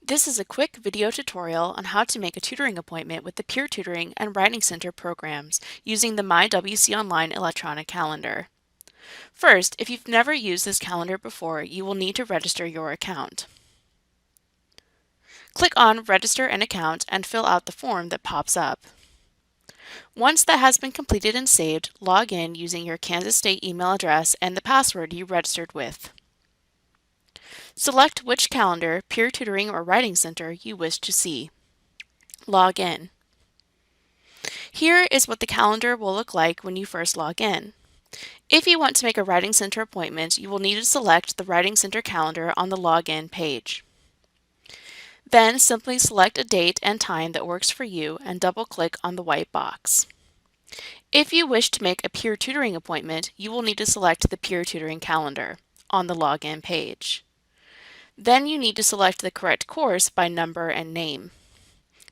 This is a quick video tutorial on how to make a tutoring appointment with the Peer Tutoring and Writing Center programs using the MyWC Online electronic calendar. First, if you've never used this calendar before, you will need to register your account. Click on Register an Account and fill out the form that pops up. Once that has been completed and saved, log in using your Kansas State email address and the password you registered with. Select which calendar, Peer Tutoring or Writing Center you wish to see. Log in. Here is what the calendar will look like when you first log in. If you want to make a Writing Center appointment, you will need to select the Writing Center calendar on the Login page. Then simply select a date and time that works for you and double-click on the white box. If you wish to make a peer tutoring appointment, you will need to select the Peer Tutoring calendar on the Login page. Then you need to select the correct course by number and name.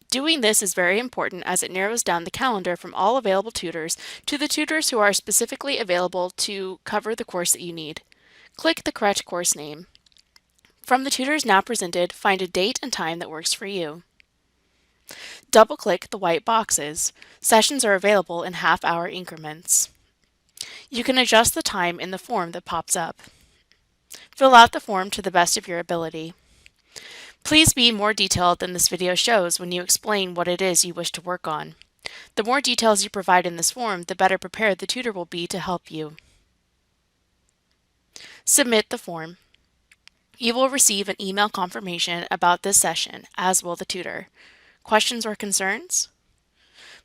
Doing this is very important as it narrows down the calendar from all available tutors to the tutors who are specifically available to cover the course that you need. Click the correct course name. From the tutors now presented, find a date and time that works for you. Double-click the white boxes. Sessions are available in half-hour increments. You can adjust the time in the form that pops up. Fill out the form to the best of your ability. Please be more detailed than this video shows when you explain what it is you wish to work on. The more details you provide in this form, the better prepared the tutor will be to help you. Submit the form. You will receive an email confirmation about this session, as will the tutor. Questions or concerns?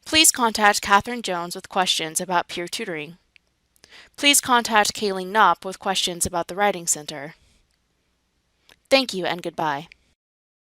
Please contact Catherine Jones with questions about peer tutoring. Please contact Kayleen Knopp with questions about the Writing Center. Thank you and goodbye.